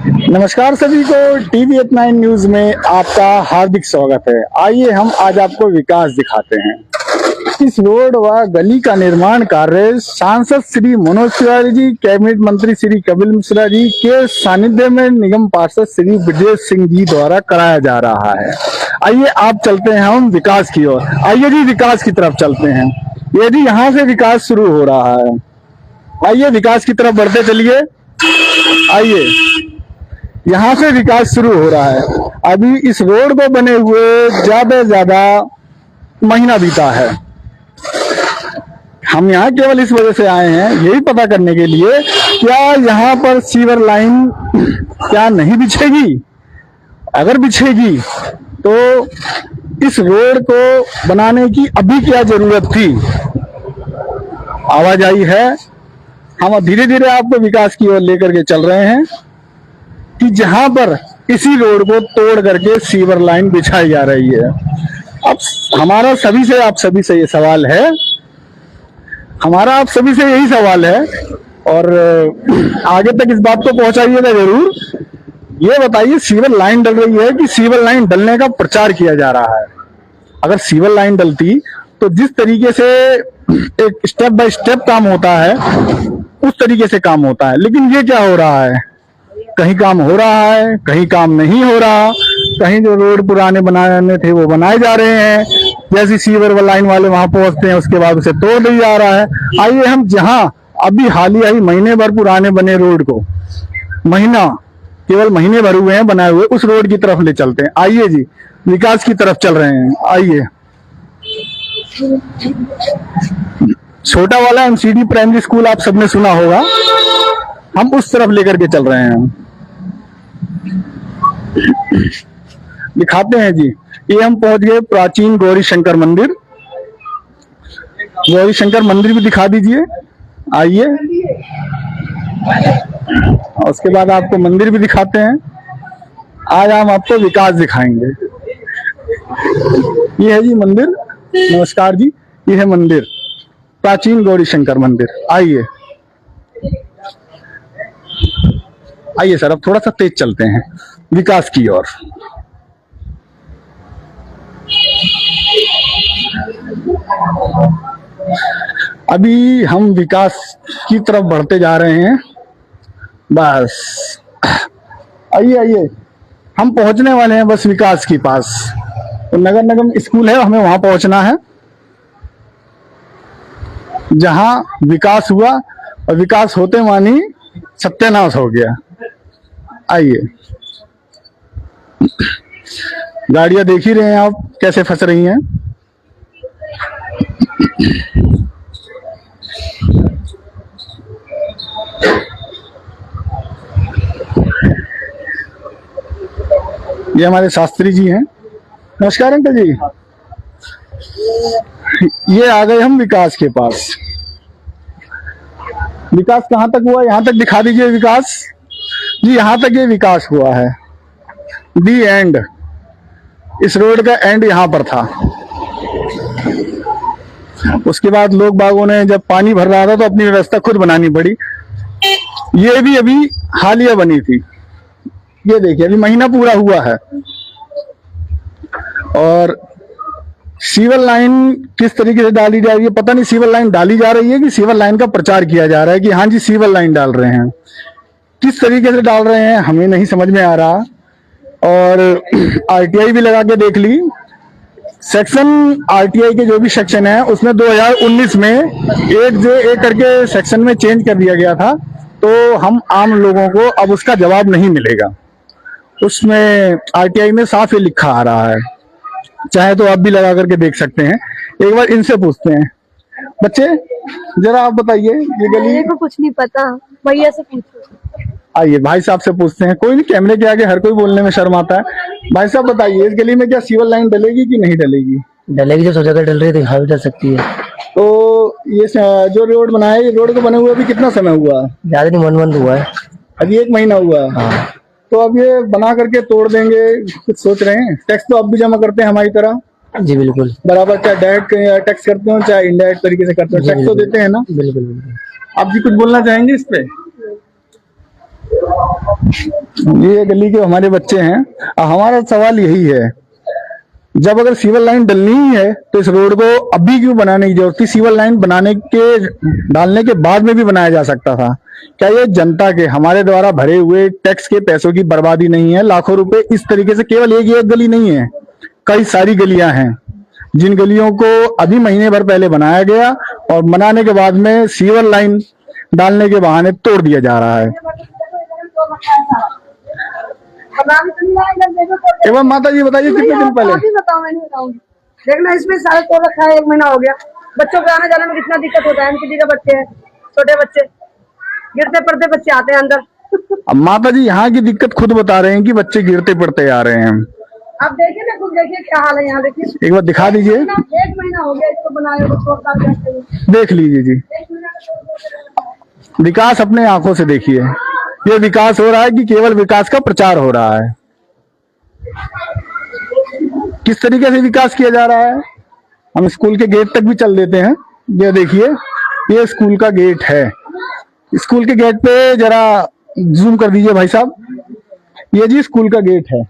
नमस्कार सभी को, टीवी 89 न्यूज में आपका हार्दिक स्वागत है। आइए हम आज आपको विकास दिखाते हैं। इस रोड व गली का निर्माण कार्य सांसद श्री मनोज तिवारी जी, कैबिनेट मंत्री श्री कपिल मिश्रा जी के सानिध्य में निगम पार्षद श्री ब्रजेश सिंह जी द्वारा कराया जा रहा है। आइए आप चलते हैं हम विकास की ओर। आइए जी विकास की तरफ चलते हैं। ये जी यहाँ से विकास शुरू हो रहा है। आइए विकास की तरफ बढ़ते चलिए। आइए यहाँ से विकास शुरू हो रहा है। अभी इस रोड को बने हुए ज्यादा से ज्यादा महीना बीता है। हम यहाँ केवल इस वजह से आए हैं, यही पता करने के लिए क्या यहाँ पर सीवर लाइन क्या नहीं बिछेगी। अगर बिछेगी तो इस रोड को बनाने की अभी क्या जरूरत थी। आवाजाही है। हम धीरे धीरे आपको विकास की ओर लेकर के चल रहे हैं कि जहां पर इसी रोड को तोड़ करके सीवर लाइन बिछाई जा रही है। अब हमारा सभी से आप सभी से ये सवाल है, हमारा आप सभी से यही सवाल है और आगे तक इस बात को पहुंचाइएगा जरूर। ये बताइए सीवर लाइन डल रही है कि सीवर लाइन डलने का प्रचार किया जा रहा है। अगर सीवर लाइन डलती तो जिस तरीके से एक स्टेप बाय स्टेप काम होता है उस तरीके से काम होता है, लेकिन ये क्या हो रहा है, कहीं काम हो रहा है, कहीं काम नहीं हो रहा। कहीं जो रोड पुराने बनाने थे वो बनाए जा रहे हैं, जैसी सीवर लाइन वाले वहां पहुंचते हैं उसके बाद उसे तोड़ दिया जा रहा है। आइए हम जहां अभी हाल ही महीने भर पुराने बने रोड को, केवल महीने भर हुए हैं बनाए हुए, उस रोड की तरफ ले चलते हैं। आइए जी विकास की तरफ चल रहे हैं। आइए छोटा वाला एमसीडी प्राइमरी स्कूल आप सबने सुना होगा, हम उस तरफ लेकर के चल रहे हैं। दिखाते हैं जी। ये हम पहुंच गए प्राचीन गौरी शंकर मंदिर। गौरी शंकर मंदिर भी दिखा दीजिए। आइए और उसके बाद आपको मंदिर भी दिखाते हैं। आज हम आपको विकास दिखाएंगे। ये है जी मंदिर। नमस्कार जी, ये है मंदिर, प्राचीन गौरी शंकर मंदिर। आइए आइए सर, अब थोड़ा सा तेज चलते हैं विकास की ओर। अभी हम विकास की तरफ बढ़ते जा रहे हैं। बस आइए आइए, हम पहुंचने वाले हैं बस विकास के पास। तो नगर निगम स्कूल है, हमें वहां पहुंचना है जहां विकास हुआ और विकास होते मानी सत्यानाश हो गया। आइए, गाड़ियां देख ही रहे हैं आप कैसे फंस रही हैं। ये हमारे शास्त्री जी हैं। नमस्कार अंकल जी। ये आ गए हम विकास के पास। विकास कहाँ तक हुआ, यहाँ तक दिखा दीजिए विकास जी। यहाँ तक ये विकास हुआ है, दी एंड। इस रोड का एंड यहाँ पर था। उसके बाद लोग बागों ने जब पानी भर रहा था तो अपनी व्यवस्था खुद बनानी पड़ी। ये भी अभी हालिया बनी थी। ये देखिए अभी महीना पूरा हुआ है। और सीवर लाइन किस तरीके से डाली जा रही है पता नहीं। सीवर लाइन डाली जा रही है कि सीवर लाइन का प्रचार किया जा रहा है कि हाँ जी सीवर लाइन डाल रहे हैं। किस तरीके से डाल रहे हैं हमें नहीं समझ में आ रहा। और आरटीआई भी लगा के देख ली। सेक्शन आरटीआई के जो भी सेक्शन है उसमें 2019 में 1J करके सेक्शन में चेंज कर दिया गया था। तो हम आम लोगों को अब उसका जवाब नहीं मिलेगा। उसमें आरटीआई में साफ ही लिखा आ रहा है, चाहे तो आप भी लगा करके देख सकते हैं। एक बार इनसे पूछते हैं। बच्चे जरा आप बताइए, ये गली मेरे को कुछ नहीं पता, भैया से पूछो। आइए भाई साहब से पूछते हैं। कोई नहीं, कैमरे के आगे हर कोई बोलने में शर्म आता है। भाई साहब बताइए, इस गली में क्या सीवर लाइन डलेगी कि नहीं डलेगी? डलेगी, जो सब जगह डल रही है दिखा भी डल सकती है। तो ये जो रोड बना है, ये रोड को बने हुए अभी कितना समय हुआ? ज्यादा नहीं, मन हुआ है, अभी 1 महीना हुआ है। हाँ। तो अब ये बना करके तोड़ देंगे, कुछ सोच रहे हैं? टैक्स तो आप भी जमा करते हैं हमारी तरह? जी बिल्कुल बराबर, चाहे डायरेक्ट टैक्स करते हो चाहे इनडायरेक्ट तरीके से करते हो, टैक्स तो देते हैं ना? बिल्कुल बिल्कुल। आप जी कुछ बोलना चाहेंगे इस पे? ये गली के हमारे बच्चे हैं। हमारा सवाल यही है, जब अगर सीवर लाइन डलनी ही है तो इस रोड को अभी क्यों बनाने की जरूरत थी? सीवर लाइन डालने के बाद में भी बनाया जा सकता था। क्या ये जनता के हमारे द्वारा भरे हुए टैक्स के पैसों की बर्बादी नहीं है? लाखों रुपए इस तरीके से, केवल एक गली नहीं है, कई सारी गलियां हैं जिन गलियों को अभी महीने भर पहले बनाया गया और बनाने के बाद में सीवर लाइन डालने के बहाने तोड़ दिया जा रहा है। एवं माता जी बताइए, कितने दिन पहले? बताओ, मैं नहीं बताऊंगी। देखना, इसमें सारा तोड़ रखा है, 1 महीना हो गया। बच्चों को आने जाने में कितना दिक्कत होता है। किसी के बच्चे हैं, छोटे बच्चे, गिरते पड़ते बच्चे आते हैं अंदर। अब माता जी यहाँ की दिक्कत खुद बता रहे हैं कि बच्चे गिरते पड़ते आ रहे हैं। आप देखिए ना, खुद देखिए क्या हाल है यहाँ। देखिए, एक बार दिखा दीजिए। 1 महीना हो गया इसको बनाए हुए, 4 साल करते हुए। देख लीजिए जी, विकास अपने आंखों से देखिए। ये विकास हो रहा है कि केवल विकास का प्रचार हो रहा है? किस तरीके से विकास किया जा रहा है? हम स्कूल के गेट तक भी चल देते हैं। ये देखिए, ये स्कूल का गेट है। स्कूल के गेट पे जरा जूम कर दीजिए भाई साहब। ये जी स्कूल का गेट है,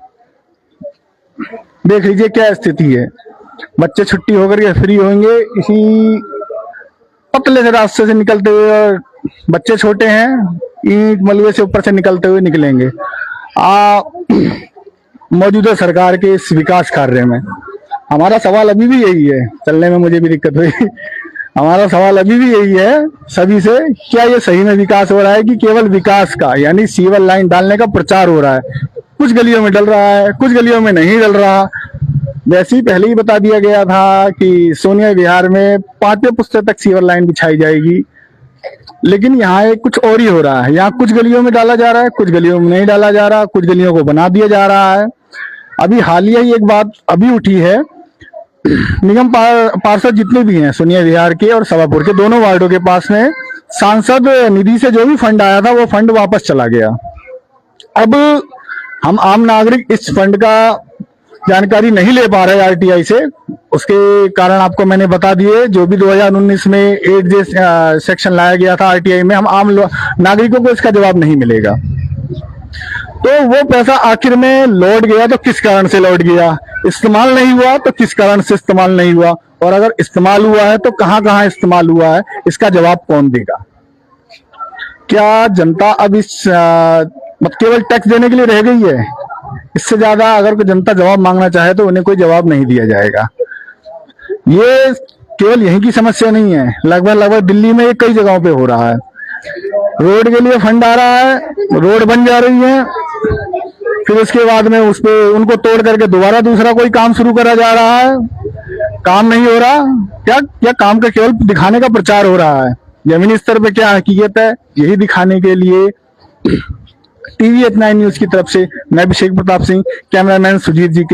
देख लीजिए क्या स्थिति है। बच्चे छुट्टी होकर के फ्री होंगे इसी पतले से रास्ते से निकलते हुए, और बच्चे छोटे हैं, ईंट मलबे से ऊपर से निकलते हुए निकलेंगे। मौजूदा सरकार के इस विकास कार्य में हमारा सवाल अभी भी यही है, चलने में मुझे भी दिक्कत हुई। हमारा सवाल अभी भी यही है सभी से, क्या ये सही में विकास हो रहा है कि केवल विकास का यानी सीवर लाइन डालने का प्रचार हो रहा है? कुछ गलियों में डल रहा है, कुछ गलियों में नहीं डल रहा। वैसे ही पहले ही बता दिया गया था कि सोनिया विहार में 5वें पुस्ते तक सीवर लाइन बिछाई जाएगी, लेकिन यहाँ एक कुछ और ही हो रहा है। यहाँ कुछ गलियों में डाला जा रहा है, कुछ गलियों में नहीं डाला जा रहा, कुछ गलियों को बना दिया जा रहा है। अभी हालिया ही एक बात अभी उठी है, निगम पार्षद जितने भी हैं सोनिया विहार के और सभापुर के दोनों वार्डों के पास में सांसद निधि से जो भी फंड आया था वो फंड वापस चला गया। अब हम आम नागरिक इस फंड का जानकारी नहीं ले पा रहे आरटीआई से। उसके कारण आपको मैंने बता दिए, जो भी 2019 में 8J सेक्शन लाया गया था आरटीआई में, हम आम नागरिकों को इसका जवाब नहीं मिलेगा। तो वो पैसा आखिर में लौट गया तो किस कारण से लौट गया? इस्तेमाल नहीं हुआ तो किस कारण से इस्तेमाल नहीं हुआ? और अगर इस्तेमाल हुआ है तो कहां कहां इस्तेमाल हुआ है? इसका जवाब कौन देगा? क्या जनता अब इस केवल टैक्स देने के लिए रह गई है? इससे ज्यादा अगर कोई जनता जवाब मांगना चाहे तो उन्हें कोई जवाब नहीं दिया जाएगा। ये केवल यहीं की समस्या नहीं है, लगभग दिल्ली में कई जगहों पे हो रहा है। रोड के लिए फंड आ रहा है, रोड बन जा रही है, फिर उसके बाद में उस पे उनको तोड़ करके दोबारा दूसरा कोई काम शुरू करा जा रहा है। काम नहीं हो रहा, क्या काम का केवल दिखाने का प्रचार हो रहा है। जमीनी स्तर पे क्या हकीकत है यही दिखाने के लिए TV 9 न्यूज की तरफ से मैं अभिषेक प्रताप सिंह, कैमरामैन सुजीत जी के